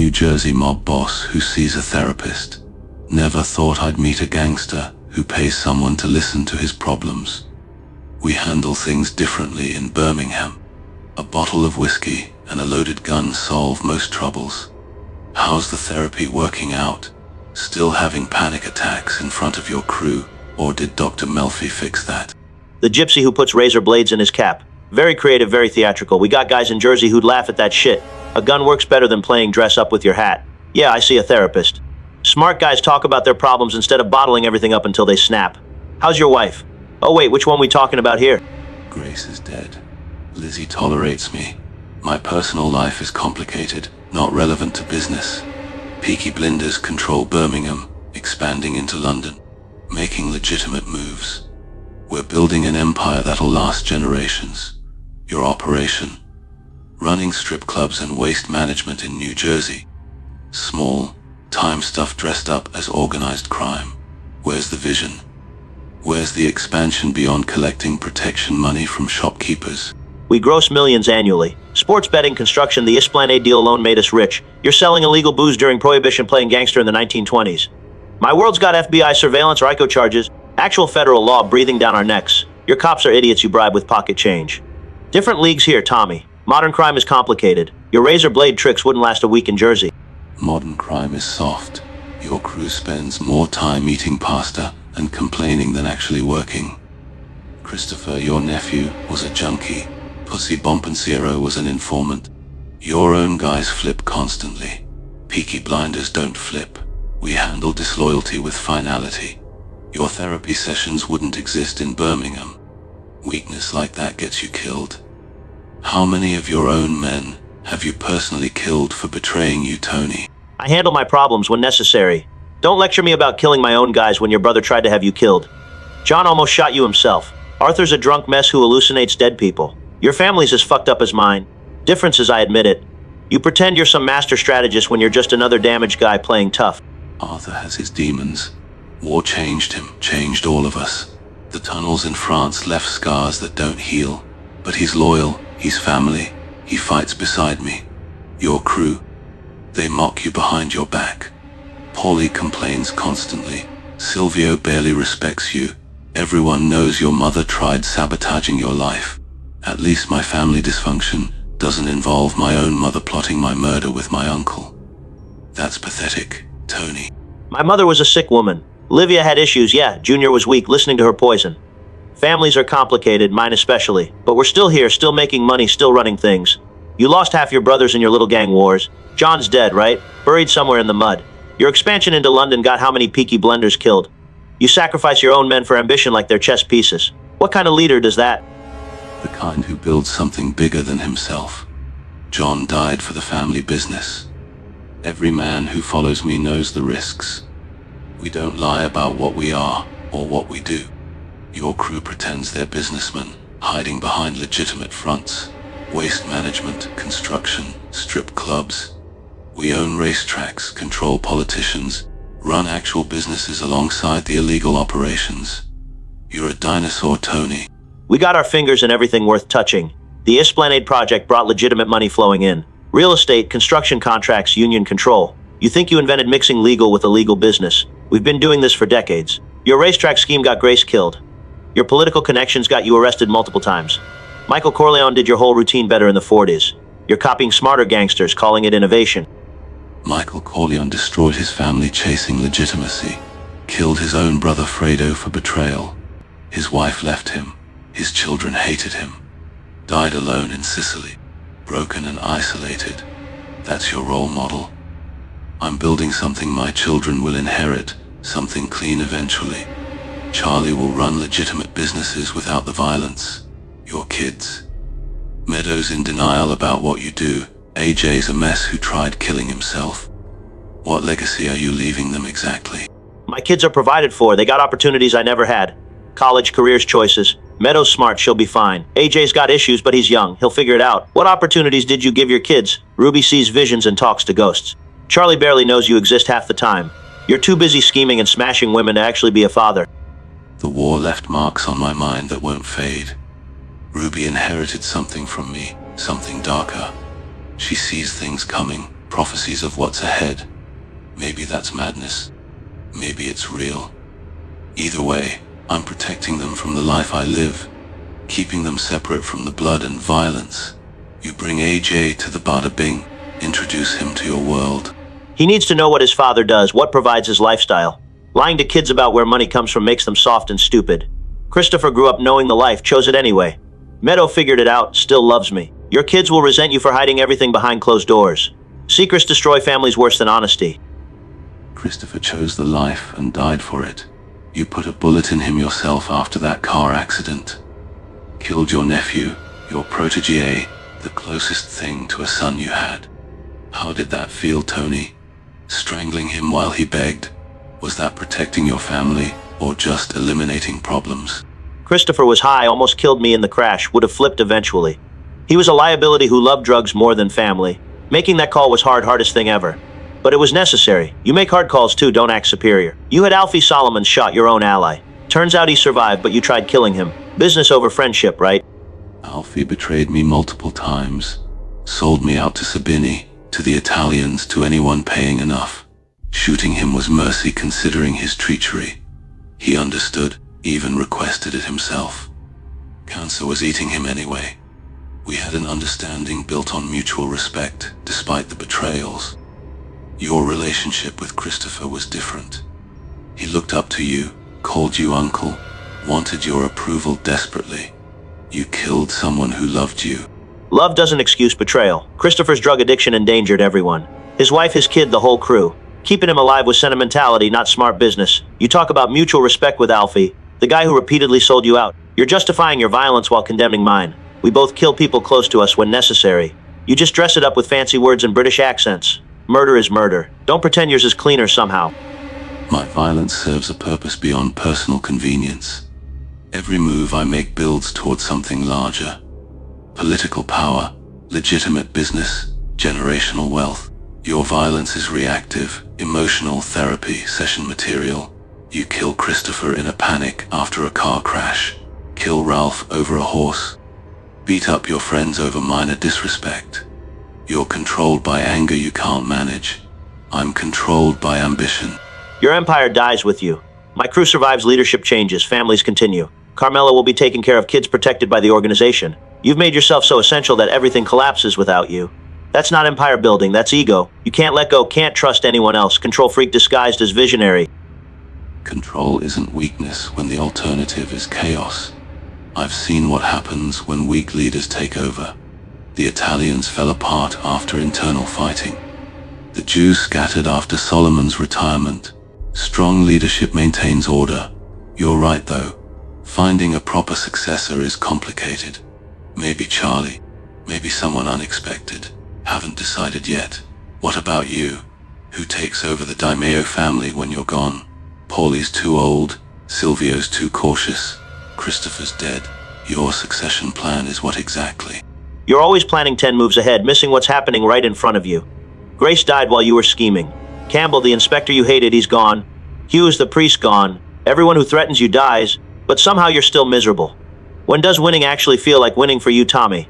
New Jersey mob boss who sees a therapist. Never thought I'd meet a gangster who pays someone to listen to his problems. We handle things differently in Birmingham. A bottle of whiskey and a loaded gun solve most troubles. How's the therapy working out? Still having panic attacks in front of your crew, or did Dr. Melfi fix that? The gypsy who puts razor blades in his cap. Very creative, very theatrical. We got guys in Jersey who'd laugh at that shit. A gun works better than playing dress up with your hat. Yeah, I see a therapist. Smart guys talk about their problems instead of bottling everything up until they snap. How's your wife? Oh wait, which one we talking about here? Grace is dead. Lizzie tolerates me. My personal life is complicated, not relevant to business. Peaky Blinders control Birmingham, expanding into London, making legitimate moves. We're building an empire that'll last generations. Your operation? Running strip clubs and waste management in New Jersey. Small, time stuff dressed up as organized crime. Where's the vision? Where's the expansion beyond collecting protection money from shopkeepers? We gross millions annually. Sports betting, construction, the Esplanade deal alone made us rich. You're selling illegal booze during Prohibition, playing gangster in the 1920s. My world's got FBI surveillance or ICO charges. Actual federal law breathing down our necks. Your cops are idiots you bribe with pocket change. Different leagues here, Tommy. Modern crime is complicated. Your razor blade tricks wouldn't last a week in Jersey. Modern crime is soft. Your crew spends more time eating pasta and complaining than actually working. Christopher, your nephew, was a junkie. Pussy Bompensiero was an informant. Your own guys flip constantly. Peaky Blinders don't flip. We handle disloyalty with finality. Your therapy sessions wouldn't exist in Birmingham. Weakness like that gets you killed. How many of your own men have you personally killed for betraying you, Tony? I handle my problems when necessary. Don't lecture me about killing my own guys when your brother tried to have you killed. John almost shot you himself. Arthur's a drunk mess who hallucinates dead people. Your family's as fucked up as mine. Difference is I admit it. You pretend you're some master strategist when you're just another damaged guy playing tough. Arthur has his demons. War changed him, changed all of us. The tunnels in France left scars that don't heal. But he's loyal, he's family, he fights beside me. Your crew, they mock you behind your back. Paulie complains constantly. Silvio barely respects you. Everyone knows your mother tried sabotaging your life. At least my family dysfunction doesn't involve my own mother plotting my murder with my uncle. That's pathetic, Tony. My mother was a sick woman. Livia had issues, yeah. Junior was weak, listening to her poison. Families are complicated, mine especially. But we're still here, still making money, still running things. You lost half your brothers in your little gang wars. John's dead, right? Buried somewhere in the mud. Your expansion into London got how many Peaky Blenders killed? You sacrifice your own men for ambition like they're chess pieces. What kind of leader does that? The kind who builds something bigger than himself. John died for the family business. Every man who follows me knows the risks. We don't lie about what we are or what we do. Your crew pretends they're businessmen, hiding behind legitimate fronts. Waste management, construction, strip clubs. We own racetracks, control politicians, run actual businesses alongside the illegal operations. You're a dinosaur, Tony. We got our fingers in everything worth touching. The Esplanade project brought legitimate money flowing in. Real estate, construction contracts, union control. You think you invented mixing legal with illegal business. We've been doing this for decades. Your racetrack scheme got Grace killed. Your political connections got you arrested multiple times. Michael Corleone did your whole routine better in the 40s. You're copying smarter gangsters, calling it innovation. Michael Corleone destroyed his family chasing legitimacy. Killed his own brother Fredo for betrayal. His wife left him. His children hated him. Died alone in Sicily. Broken and isolated. That's your role model. I'm building something my children will inherit. Something clean eventually. Charlie will run legitimate businesses without the violence. Your kids. Meadows in denial about what you do. AJ's a mess who tried killing himself. What legacy are you leaving them exactly? My kids are provided for. They got opportunities I never had. College, careers, choices. Meadows smart, she'll be fine. AJ's got issues, but he's young. He'll figure it out. What opportunities did you give your kids? Ruby sees visions and talks to ghosts. Charlie barely knows you exist half the time. You're too busy scheming and smashing women to actually be a father. The war left marks on my mind that won't fade. Ruby inherited something from me, something darker. She sees things coming, Prophecies of what's ahead. Maybe that's madness. Maybe it's real. Either way, I'm protecting them from the life I live, keeping them separate from the blood and violence. You bring AJ to the Bada Bing, introduce him to your world. He needs to know what his father does, what provides his lifestyle. Lying to kids about where money comes from makes them soft and stupid. Christopher grew up knowing the life, chose it anyway. Meadow figured it out, still loves me. Your kids will resent you for hiding everything behind closed doors. Secrets destroy families worse than honesty. Christopher chose the life and died for it. You put a bullet in him yourself after that car accident. Killed your nephew, your protégé, the closest thing to a son you had. How did that feel, Tony? Strangling him while he begged? Was that protecting your family, or just eliminating problems? Christopher was high, almost killed me in the crash, would have flipped eventually. He was a liability who loved drugs more than family. Making that call was hardest thing ever. But it was necessary. You make hard calls too, don't act superior. You had Alfie Solomon shot your own ally. Turns out he survived, but you tried killing him. Business over friendship, right? Alfie betrayed me multiple times. Sold me out to Sabini, to the Italians, to anyone paying enough. Shooting him was mercy considering his treachery. He understood, even requested it himself. Cancer was eating him anyway. We had an understanding built on mutual respect, despite the betrayals. Your relationship with Christopher was different. He looked up to you, called you uncle, wanted your approval desperately. You killed someone who loved you. Love doesn't excuse betrayal. Christopher's drug addiction endangered everyone. His wife, his kid, the whole crew. Keeping him alive was sentimentality, not smart business. You talk about mutual respect with Alfie, the guy who repeatedly sold you out. You're justifying your violence while condemning mine. We both kill people close to us when necessary. You just dress it up with fancy words and British accents. Murder is murder. Don't pretend yours is cleaner somehow. My violence serves a purpose beyond personal convenience. Every move I make builds towards something larger. Political power, legitimate business, generational wealth. Your violence is reactive, emotional therapy, session material. You kill Christopher in a panic after a car crash. Kill Ralph over a horse. Beat up your friends over minor disrespect. You're controlled by anger you can't manage. I'm controlled by ambition. Your empire dies with you. My crew survives, leadership changes, families continue. Carmela will be taking care of kids protected by the organization. You've made yourself so essential that everything collapses without you. That's not empire building, that's ego. You can't let go, can't trust anyone else. Control freak disguised as visionary. Control isn't weakness when the alternative is chaos. I've seen what happens when weak leaders take over. The Italians fell apart after internal fighting. The Jews scattered after Solomon's retirement. Strong leadership maintains order. You're right though. Finding a proper successor is complicated. Maybe Charlie. Maybe someone unexpected. Haven't decided yet. What about you? Who takes over the Daimeo family when you're gone? Paulie's too old. Silvio's too cautious. Christopher's dead. Your succession plan is what exactly? You're always planning 10 moves ahead, missing what's happening right in front of you. Grace died while you were scheming. Campbell, the inspector you hated, he's gone. Hughes, the priest, gone. Everyone who threatens you dies, but somehow you're still miserable. When does winning actually feel like winning for you, Tommy?